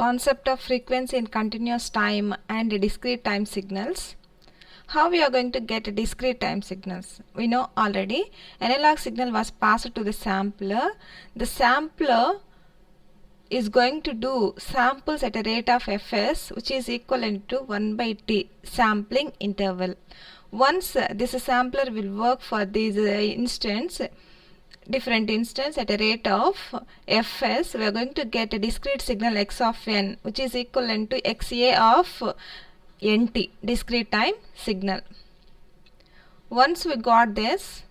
concept of frequency in continuous time and discrete time signals. How we are going to get discrete time signals? We know already analog signal was passed to the sampler. The sampler is going to do samples at a rate of fs, which is equivalent to 1 by t sampling interval. Once this sampler will work for these different instance at a rate of fs, we are going to get a discrete signal x of n, which is equivalent to xa of nt, discrete time signal. Once we got this,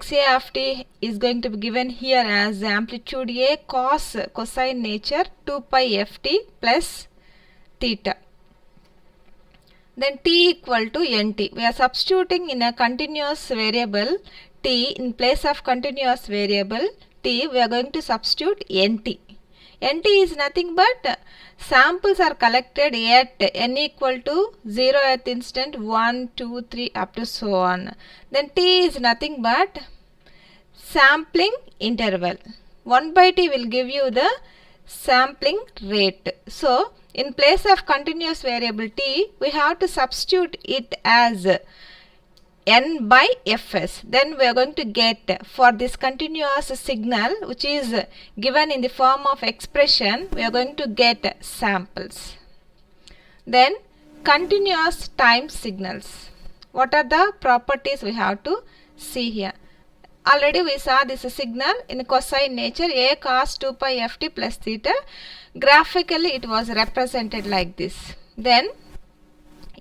xa of t is going to be given here as amplitude a cos cosine nature 2 pi ft plus theta. Then t equal to nt. We are substituting in a continuous variable t in place of continuous variable t. We are going to substitute nt. Nt is nothing but samples are collected at n equal to 0th instant, 1, 2, 3 up to so on. Then t is nothing but sampling interval. 1 by t will give you the sampling rate. So in place of continuous variable t, we have to substitute it as n by fs. Then we are going to get, for this continuous signal which is given in the form of expression, we are going to get samples. Then continuous time signals. What are the properties we have to see here? Already we saw this signal in cosine nature, a cos 2 pi ft plus theta. Graphically it was represented like this. Then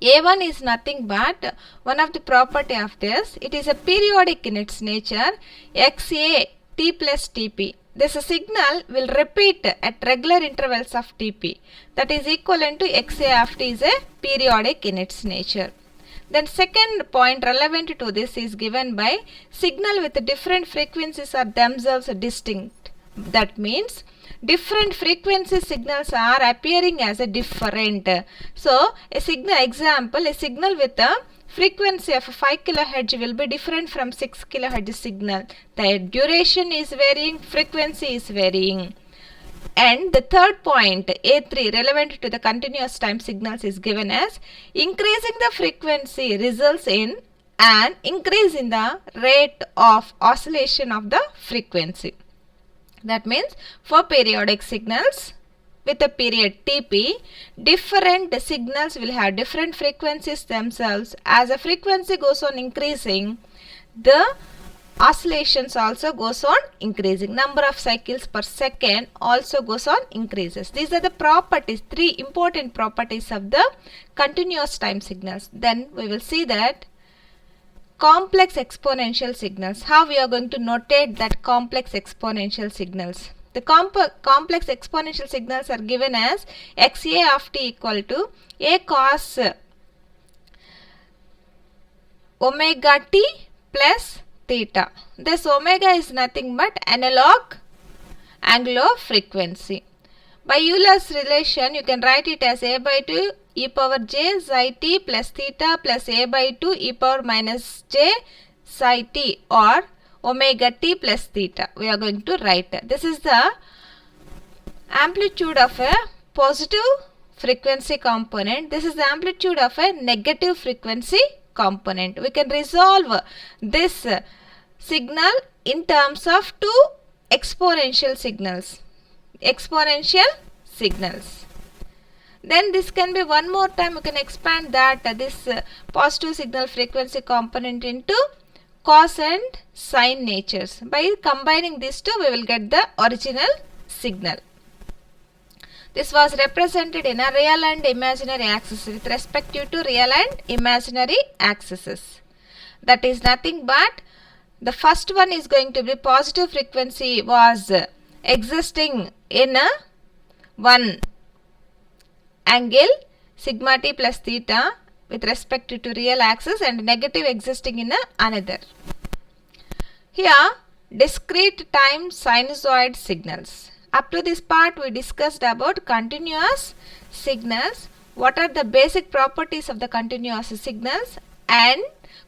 a1 is nothing but one of the property of this. It is a periodic in its nature, xa t plus tp. This signal will repeat at regular intervals of tp. That is equivalent to xa of t is a periodic in its nature. Then second point relevant to this is given by signal with different frequencies are themselves distinct. That means different frequency signals are appearing as a different. So a signal example, a signal with a frequency of 5 kHz will be different from 6 kHz signal. The duration is varying, frequency is varying. And the third point, A3, relevant to the continuous time signals is given as increasing the frequency results in an increase in the rate of oscillation of the frequency. That means for periodic signals with a period Tp, different signals will have different frequencies themselves. As the frequency goes on increasing, the oscillations also goes on increasing. Number of cycles per second also goes on increases. These are the properties, three important properties of the continuous time signals. Then we will see that complex exponential signals. How we are going to notate that complex exponential signals? The complex exponential signals are given as xa of t equal to a cos omega t plus theta. This omega is nothing but analog angular frequency. By Euler's relation, you can write it as a by 2 e power j psi t plus theta plus a by 2 e power minus j psi t, or omega t plus theta. We are going to write. This is the amplitude of a positive frequency component. This is the amplitude of a negative frequency component. We can resolve this signal in terms of two exponential signals. Then this can be one more time, you can expand that this positive signal frequency component into cos and sine natures. By combining these two, we will get the original signal. This was represented in a real and imaginary axis with respect to real and imaginary axes. That is nothing but the first one is going to be positive frequency was existing in a one angle sigma t plus theta with respect to real axis, and negative existing in another. Here discrete time sinusoid signals. Up to this part we discussed about continuous signals, what are the basic properties of the continuous signals, and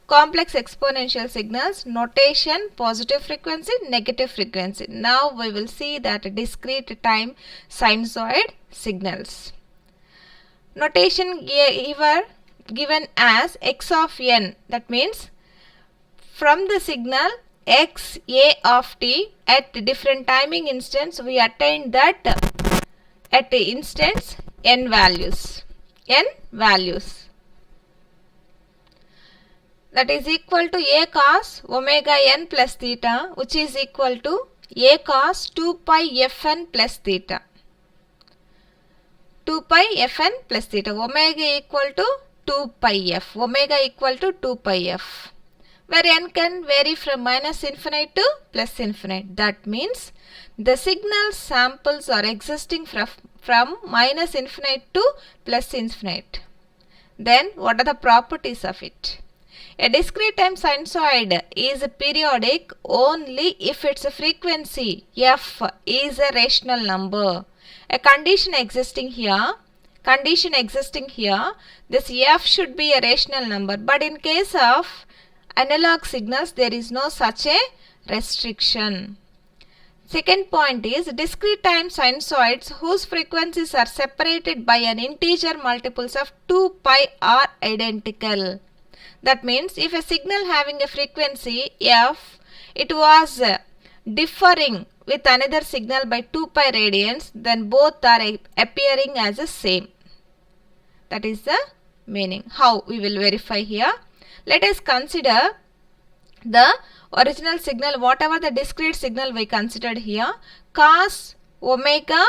complex exponential signals, notation, positive frequency, negative frequency. Now we will see that discrete time sinusoid signals. Notation here given as x of n, that means from the signal x a of t at different timing instance we attain that at the instance n values. That is equal to a cos omega n plus theta, which is equal to a cos 2 pi fn plus theta. 2 pi fn plus theta. Omega equal to 2 pi f. Omega equal to 2 pi f. Where n can vary from minus infinite to plus infinite. That means the signal samples are existing from minus infinite to plus infinite. Then what are the properties of it? A discrete time sinusoid is periodic only if its frequency f is a rational number. A condition existing here, this f should be a rational number, but in case of analog signals there is no such a restriction. Second point is discrete time sinusoids whose frequencies are separated by an integer multiples of 2 pi are identical. That means if a signal having a frequency f, it was differing with another signal by 2 pi radians, then both are appearing as the same. That is the meaning. How we will verify here? Let us consider the original signal, whatever the discrete signal we considered here, cos omega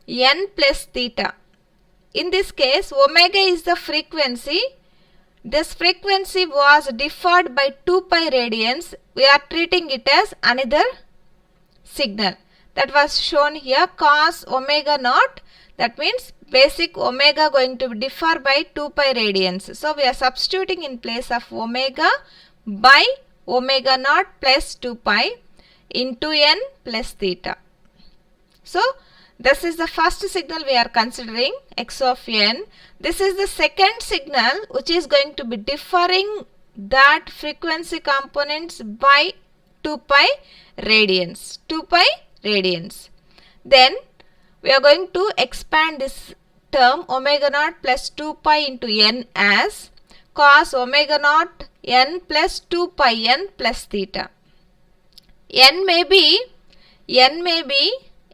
n plus theta. In this case, omega is the frequency. This frequency was differed by 2 pi radians. We are treating it as another signal. That was shown here, cos omega naught. That means basic omega going to differ by 2 pi radians. So we are substituting in place of omega by omega naught plus 2 pi into n plus theta. So this is the first signal we are considering, x of n. This is the second signal which is going to be differing that frequency components by 2 pi radians. Then we are going to expand this term omega naught plus 2 pi into n as cos omega naught n plus 2 pi n plus theta. N may be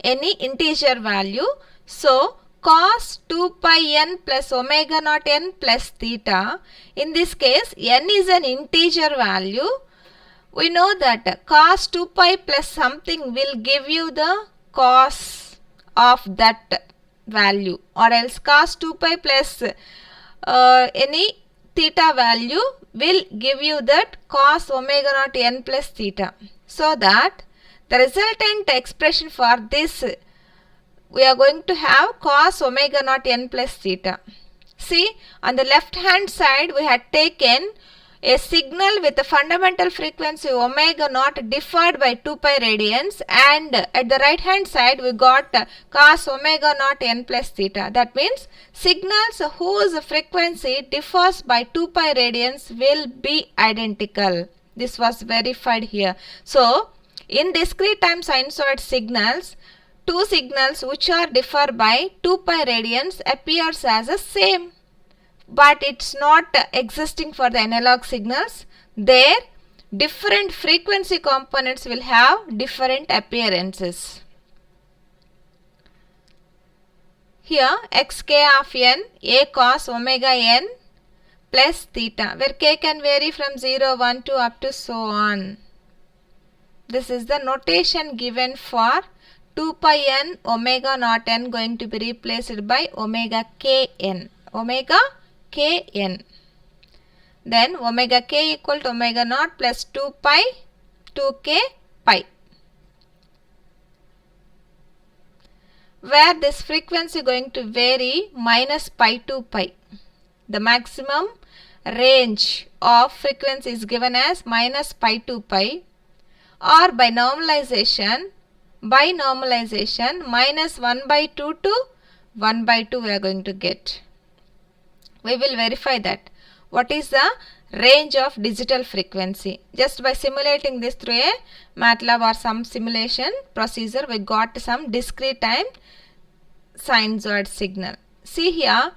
any integer value. So cos 2 pi n plus omega naught n plus theta. In this case, n is an integer value. We know that cos 2 pi plus something will give you the cos of that value, or else cos 2 pi plus any theta value will give you that cos omega naught n plus theta. So that the resultant expression for this, we are going to have cos omega naught n plus theta. See, on the left hand side we had taken a signal with a fundamental frequency omega naught differed by 2 pi radians, and at the right hand side we got cos omega naught n plus theta. That means signals whose frequency differs by 2 pi radians will be identical. This was verified here. So in discrete time sinusoid signals, two signals which are differ by 2 pi radians appears as the same. But it's not existing for the analog signals. There different frequency components will have different appearances. Here xk of n, a cos omega n plus theta, where k can vary from 0, 1, 2 up to so on. This is the notation given for 2 pi n omega naught n going to be replaced by omega kn. Omega kn. Then omega k equal to omega naught plus 2 pi 2k pi. Where this frequency going to vary minus pi to pi. The maximum range of frequency is given as minus pi to pi, or by normalization minus 1 by 2 to 1 by 2 we are going to get. We will verify that. What is the range of digital frequency. Just by simulating this through a MATLAB or some simulation procedure, we got some discrete time sinusoid signal. See here,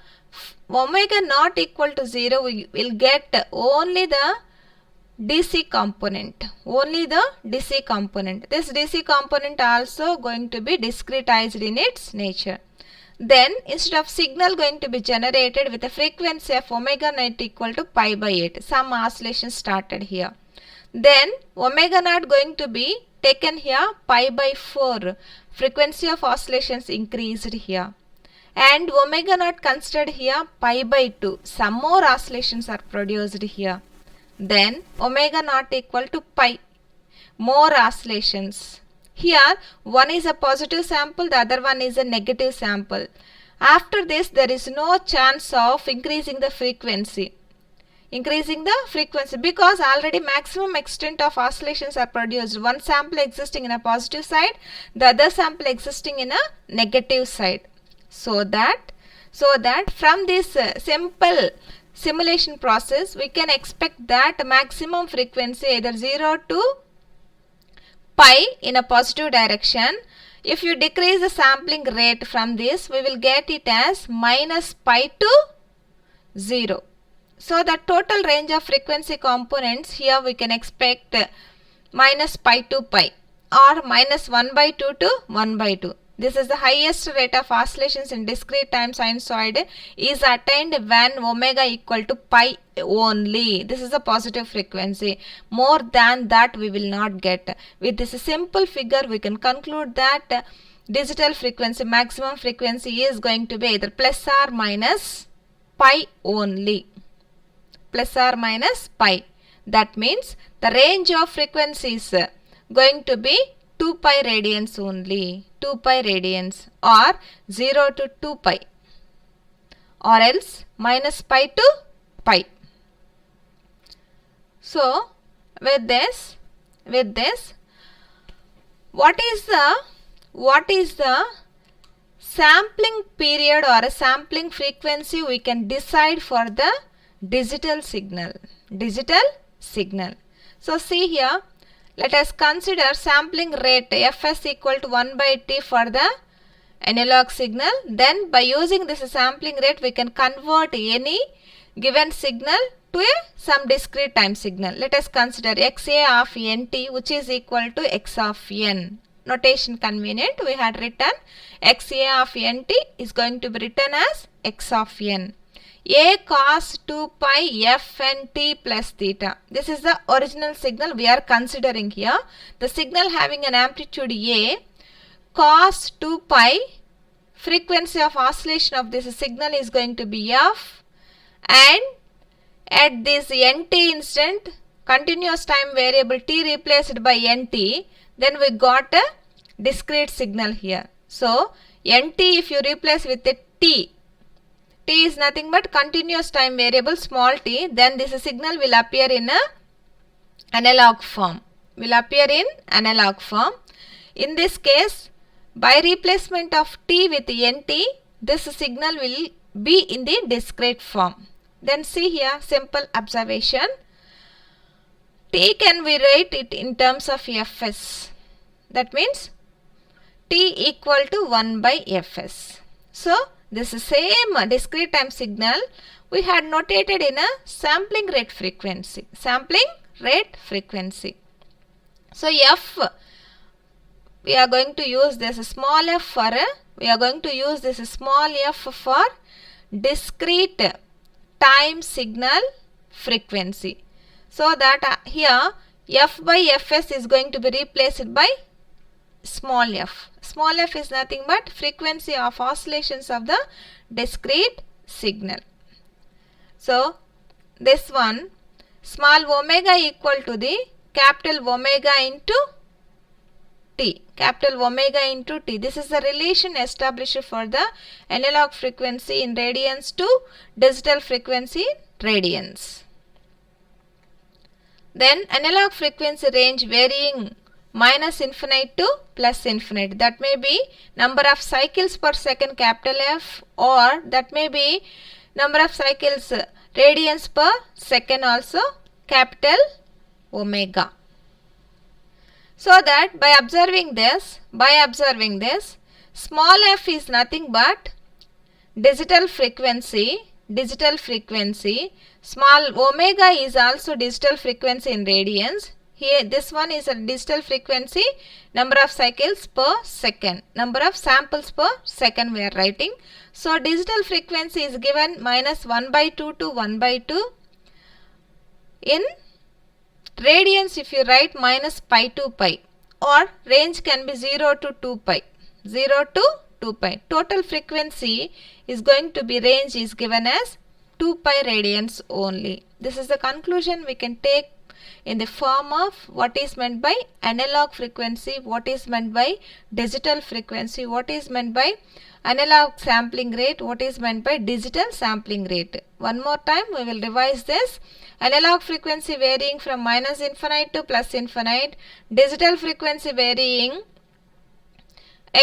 omega not equal to 0, we will get only the DC component. Only the DC component. This DC component also going to be discretized in its nature. Then instead of signal going to be generated with a frequency of omega naught equal to pi by 8. Some oscillation started here. Then omega naught going to be taken here pi by 4. Frequency of oscillations increased here. And omega naught considered here pi by 2. Some more oscillations are produced here. Then omega naught equal to pi. More oscillations. Here one is a positive sample, the other one is a negative sample. After this there is no chance of increasing the frequency. Because already maximum extent of oscillations are produced. One sample existing in a positive side, the other sample existing in a negative side. So that from this simple simulation process we can expect that maximum frequency either 0 to pi in a positive direction. If you decrease the sampling rate from this, we will get it as minus pi to 0. So the total range of frequency components here we can expect minus pi to pi or minus 1 by 2 to 1 by 2. This is the highest rate of oscillations in discrete time sinusoid is attained when omega equal to pi only. This is a positive frequency. More than that we will not get. With this simple figure we can conclude that digital frequency, maximum frequency is going to be either plus or minus pi only. Plus or minus pi. That means the range of frequencies going to be 2 pi radians only. 2 pi radians or 0 to 2 pi or else minus pi to pi. So with this what is the sampling period or a sampling frequency we can decide for the digital signal. So see here, let us consider sampling rate fs equal to 1 by t for the analog signal. Then by using this sampling rate we can convert any given signal to some discrete time signal. Let us consider xa of nt which is equal to x of n. Notation convenient, we had written xa of nt is going to be written as x of n. A cos 2 pi f n t plus theta. This is the original signal we are considering here. The signal having an amplitude A, cos 2 pi, frequency of oscillation of this signal is going to be f, and at this nt instant, continuous time variable t replaced by nt, then we got a discrete signal here. So nt if you replace with a t is nothing but continuous time variable small t, then this signal will appear in a analog form. In this case, by replacement of t with nt, this signal will be in the discrete form. Then see here, simple observation. T can we write it in terms of fs. That means t equal to 1 by fs. So this same discrete time signal we had notated in a sampling rate frequency. So f, we are going to use this small f for discrete time signal frequency. So that here f by fs is going to be replaced by small f. Small f is nothing but frequency of oscillations of the discrete signal. So this one, small omega equal to the capital omega into t. This is the relation established for the analog frequency in radians to digital frequency in radians. Then analog frequency range varying minus infinite to plus infinite. That may be number of cycles per second capital F, or that may be number of cycles radians per second also capital omega. So that by observing this, small f is nothing but digital frequency, small omega is also digital frequency in radians. Here this one is a digital frequency, number of cycles per second, number of samples per second we are writing. So digital frequency is given minus 1 by 2 to 1 by 2. In radians if you write minus pi to pi, or range can be 0 to 2 pi, 0 to 2 pi. Total frequency is going to be, range is given as 2 pi radians only. This is the conclusion we can take in the form of what is meant by analog frequency, what is meant by digital frequency, what is meant by analog sampling rate, what is meant by digital sampling rate. One more time we will revise this. Analog frequency varying from minus infinite to plus infinite, digital frequency varying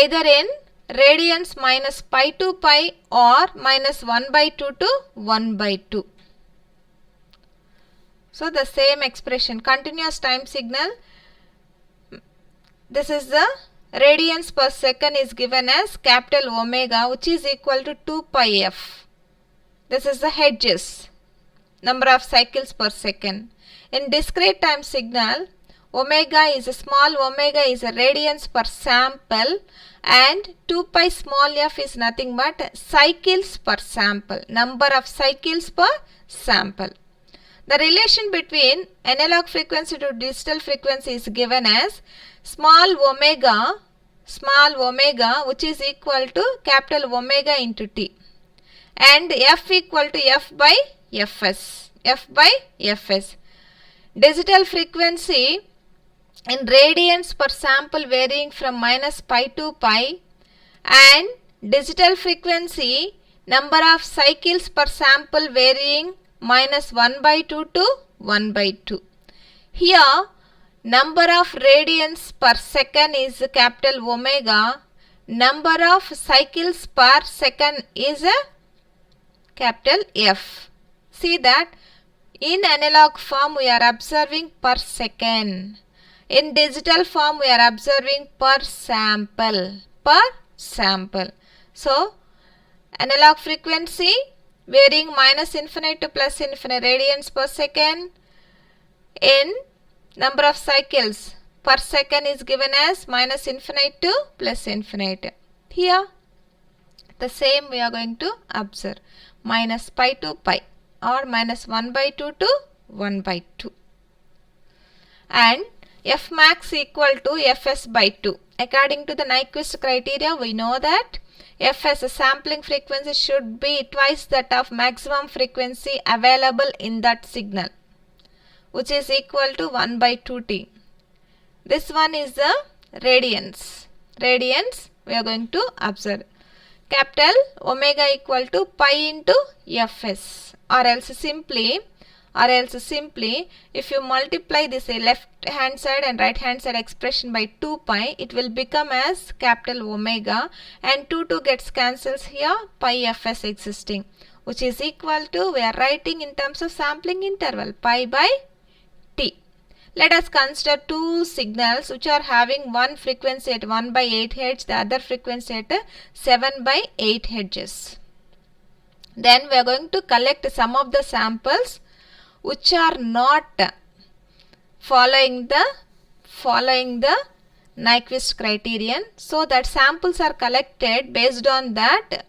either in radians minus pi to pi or minus 1 by 2 to 1 by 2. So the same expression, continuous time signal, this is the radians per second is given as capital omega, which is equal to 2 pi f. This is the hertz, number of cycles per second. In discrete time signal, omega is a radians per sample, and 2 pi small f is nothing but cycles per sample, number of cycles per sample. The relation between analog frequency to digital frequency is given as small omega, which is equal to capital omega into t, and f equal to f by fs. Digital frequency in radians per sample varying from minus pi to pi, and digital frequency number of cycles per sample varying minus 1 by 2 to 1 by 2. Here number of radians per second is capital omega, number of cycles per second is a capital F. See that in analog form we are observing per second, in digital form we are observing per sample. So analog frequency varying minus infinite to plus infinite radians per second, in number of cycles per second is given as minus infinite to plus infinite. Here the same we are going to observe, minus pi to pi or minus 1 by 2 to 1 by 2. And f max equal to fs by 2. According to the Nyquist criteria, we know that fs, sampling frequency, should be twice that of maximum frequency available in that signal, which is equal to 1 by 2t. This one is the radians. We are going to observe. Capital omega equal to pi into fs, or else simply if you multiply this left hand side and right hand side expression by 2 pi, it will become as capital omega, and 2 gets cancels here, pi fs existing, which is equal to, we are writing in terms of sampling interval, pi by t. Let us consider two signals which are having one frequency at 1 by 8 Hz, the other frequency at 7 by 8 Hz. Then we are going to collect some of the samples which are not following the Nyquist criterion. So that samples are collected based on that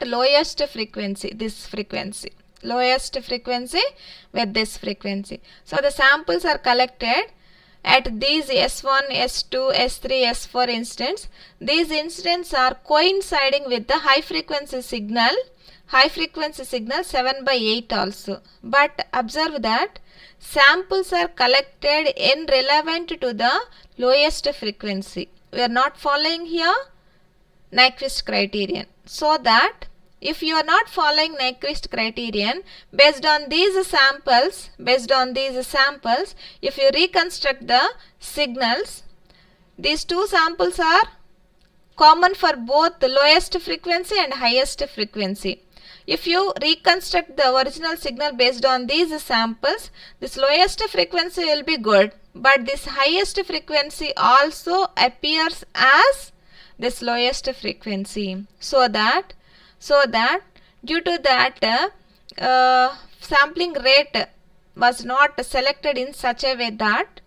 lowest frequency, this frequency. Lowest frequency with this frequency. So the samples are collected at these S1, S2, S3, S4 instants. These instants are coinciding with the high frequency signal 7 by 8 also. But observe that samples are collected in relevant to the lowest frequency. We are not following here Nyquist criterion. So that if you are not following Nyquist criterion, based on these samples, if you reconstruct the signals, these two samples are common for both the lowest frequency and highest frequency. If you reconstruct the original signal based on these samples, this lowest frequency will be good, but this highest frequency also appears as this lowest frequency. So that due to that sampling rate was not selected in such a way that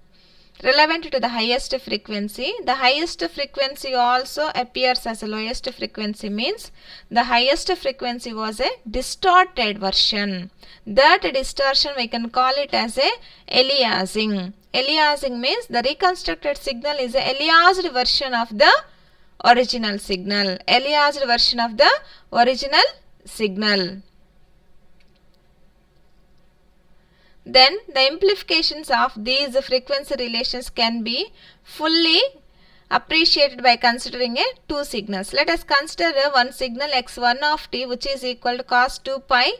relevant to the highest frequency. The highest frequency also appears as the lowest frequency, means the highest frequency was a distorted version. That distortion we can call it as a aliasing. Aliasing means the reconstructed signal is a aliased version of the original signal. Aliased version of the original signal. Then the implications of these frequency relations can be fully appreciated by considering two signals. Let us consider one signal x1 of t, which is equal to cos 2 pi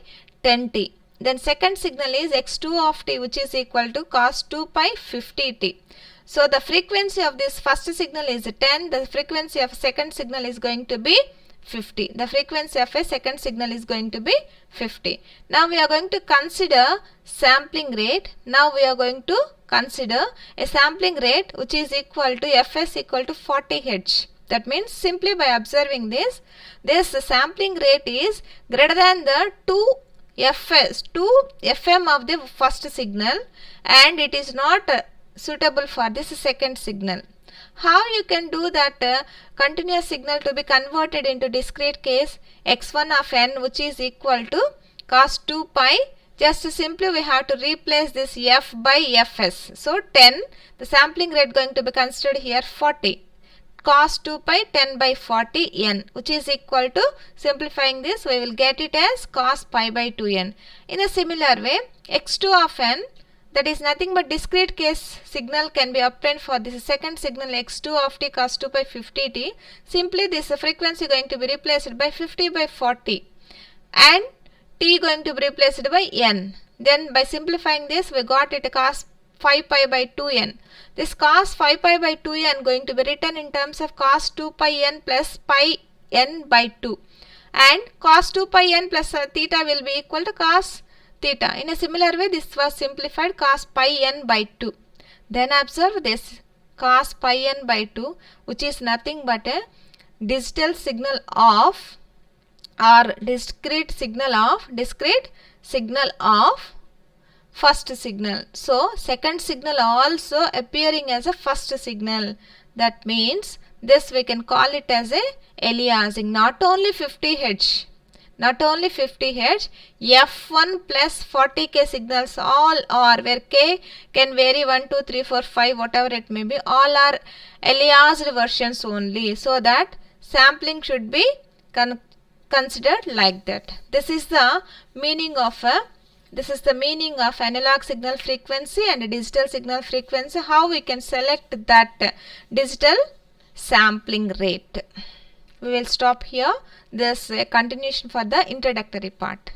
10t. Then second signal is x2 of t, which is equal to cos 2 pi 50t. So the frequency of this first signal is 10. The frequency of second signal is going to be 50. The frequency of a second signal is going to be 50. Now we are going to consider sampling rate. Now we are going to consider a sampling rate which is equal to fs equal to 40 Hz. That means simply by observing this sampling rate is greater than the 2 FM of the first signal, and it is not suitable for this second signal. How you can do that continuous signal to be converted into discrete case x1 of n, which is equal to cos 2 pi. Just simply we have to replace this f by fs. So 10, the sampling rate going to be considered here 40. Cos 2 pi 10 by 40 n, which is equal to, simplifying this we will get it as cos pi by 2n. In a similar way, x2 of n, that is nothing but discrete case signal, can be obtained for this second signal x2 of t cos 2 pi 50t. Simply this frequency going to be replaced by 50 by 40 and t going to be replaced by n. Then by simplifying this we got it cos 5 pi by 2n. This cos 5 pi by 2n going to be written in terms of cos 2 pi n plus pi n by 2, and cos 2 pi n plus theta will be equal to cos theta. In a similar way, this was simplified cos pi n by 2. Then observe this cos pi n by 2, which is nothing but a digital signal of, or discrete signal of first signal. So second signal also appearing as a first signal. That means this we can call it as a aliasing. Not only 50 Hz, f1 plus 40k signals all are, where k can vary 1, 2, 3, 4, 5, whatever it may be, all are aliased versions only. So that sampling should be considered like that. This is the meaning of analog signal frequency and digital signal frequency, how we can select that digital sampling rate. We will stop here. This continuation for the introductory part.